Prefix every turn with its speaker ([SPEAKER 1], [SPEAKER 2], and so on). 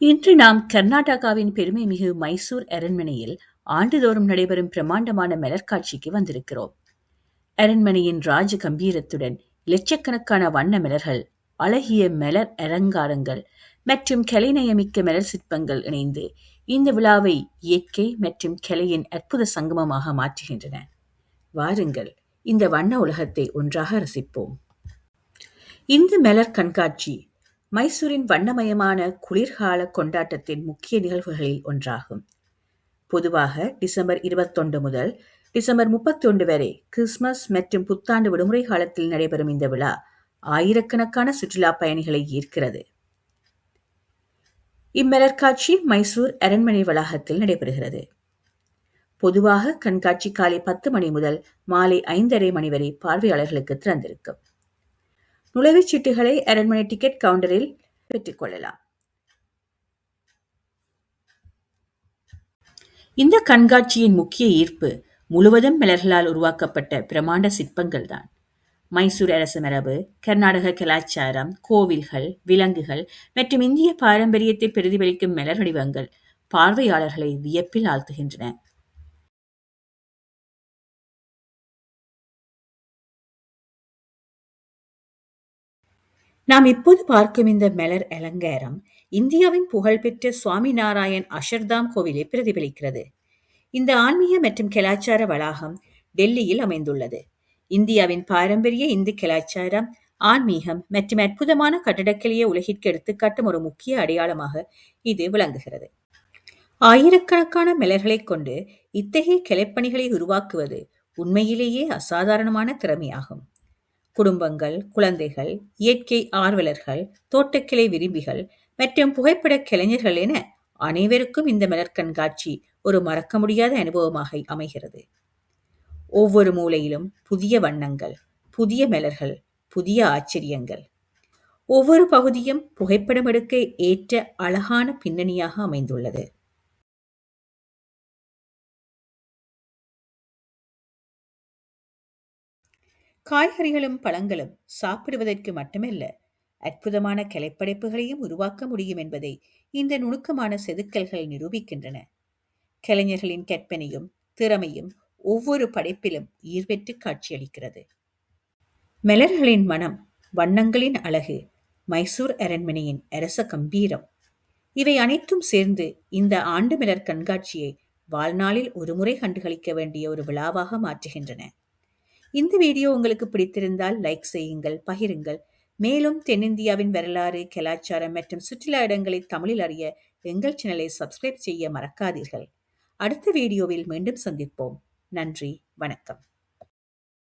[SPEAKER 1] இன்று நாம் கர்நாடகாவின் பெருமைமிகு மைசூர் அரண்மனையில் ஆண்டுதோறும் நடைபெறும் பிரமாண்டமான மலர்காட்சிக்கு வந்திருக்கிறோம். அரண்மனையின் ராஜ கம்பீரத்துடன் லட்சக்கணக்கான வண்ண மலர்கள், அழகிய மலர் அலங்காரங்கள் மற்றும் கலைநயமிக்க மலர் சிற்பங்கள் இணைந்து இந்த விழாவை இயற்கை மற்றும் கலையின் அற்புத சங்கமமாக மாற்றுகின்றன. வாருங்கள், இந்த வண்ண உலகத்தை ஒன்றாக ரசிப்போம். இந்த மலர் கண்காட்சி மைசூரின் வண்ணமயமான குளிர்கால கொண்டாட்டத்தின் முக்கிய நிகழ்வுகளில் ஒன்றாகும். பொதுவாக டிசம்பர் 21 முதல் டிசம்பர் 31 வரை கிறிஸ்துமஸ் மற்றும் புத்தாண்டு விடுமுறை காலத்தில் நடைபெறும் இந்த விழா ஆயிரக்கணக்கான சுற்றுலா பயணிகளை ஈர்க்கிறது. இம்மலர் காட்சி மைசூர் அரண்மனை வளாகத்தில் நடைபெறுகிறது. பொதுவாக கண்காட்சி காலை 10 மணி முதல் மாலை 5:30 மணி வரை பார்வையாளர்களுக்கு திறந்திருக்கும். நுழைவுச் சீட்டுகளை அரண்மனை டிக்கெட் கவுண்டரில் பெற்றுக் கொள்ளலாம். இந்த கண்காட்சியின் முக்கிய ஈர்ப்பு முழுவதும் மலர்களால் உருவாக்கப்பட்ட பிரமாண்ட சிற்பங்கள் தான். மைசூர் அரச மரபு, கர்நாடக கலாச்சாரம், கோவில்கள், விலங்குகள் மற்றும் இந்திய பாரம்பரியத்தை பிரதிபலிக்கும் மலர் வடிவங்கள் பார்வையாளர்களை வியப்பில் ஆழ்த்துகின்றன. நாம் இப்போது பார்க்கும் இந்த மலர் அலங்காரம் இந்தியாவின் புகழ்பெற்ற சுவாமி நாராயண் அஷர்தாம் கோவிலை பிரதிபலிக்கிறது. இந்த ஆன்மீக மற்றும் கலாச்சார வளாகம் டெல்லியில் அமைந்துள்ளது. இந்தியாவின் பாரம்பரிய இந்து கலாச்சாரம், ஆன்மீகம் மற்றும் அற்புதமான கட்டடக்கலையை உலகிற்கு எடுத்துக்காட்டும் ஒரு முக்கிய அடையாளமாக இது விளங்குகிறது. ஆயிரக்கணக்கான மலர்களைக் கொண்டு இத்தகைய கலைப்பணிகளை உருவாக்குவது உண்மையிலேயே அசாதாரணமான திறமையாகும். குடும்பங்கள், குழந்தைகள், இயற்கை ஆர்வலர்கள், தோட்டக்கலை விரும்பிகள் மற்றும் புகைப்படக் கலைஞர்கள் என அனைவருக்கும் இந்த மலர் கண்காட்சி ஒரு மறக்க முடியாத அனுபவமாக அமைகிறது. ஒவ்வொரு மூலையிலும் புதிய வண்ணங்கள், புதிய மலர்கள், புதிய ஆச்சரியங்கள். ஒவ்வொரு பகுதியும் புகைப்படம் எடுக்க ஏற்ற அழகான பின்னணியாக அமைந்துள்ளது. காய்கறிகளும் பழங்களும் சாப்பிடுவதற்கு மட்டுமல்ல, அற்புதமான கலைப்படைப்புகளையும் உருவாக்க முடியும் என்பதை இந்த நுணுக்கமான செதுக்கல்கள் நிரூபிக்கின்றன. கலைஞர்களின் கற்பனையும் திறமையும் ஒவ்வொரு படைப்பிலும் ஈர்ப்பெற்று காட்சியளிக்கிறது. மலர்களின் மனம், வண்ணங்களின் அழகு, மைசூர் அரண்மனையின் அரச கம்பீரம், இவை அனைத்தும் சேர்ந்து இந்த ஆண்டு மலர் கண்காட்சியை வாழ்நாளில் ஒருமுறை கண்டுகளிக்க வேண்டிய ஒரு விழாவாக மாற்றுகின்றன. இந்த வீடியோ உங்களுக்கு பிடித்திருந்தால் லைக் செய்யுங்கள், பகிருங்கள். மேலும் தென்னிந்தியாவின் வரலாறு, கலாச்சாரம் மற்றும் சுற்றுலா இடங்களை தமிழில் அறிய எங்கள் சேனலை சப்ஸ்கிரைப் செய்ய மறக்காதீர்கள். அடுத்த வீடியோவில் மீண்டும் சந்திப்போம். நன்றி, வணக்கம்.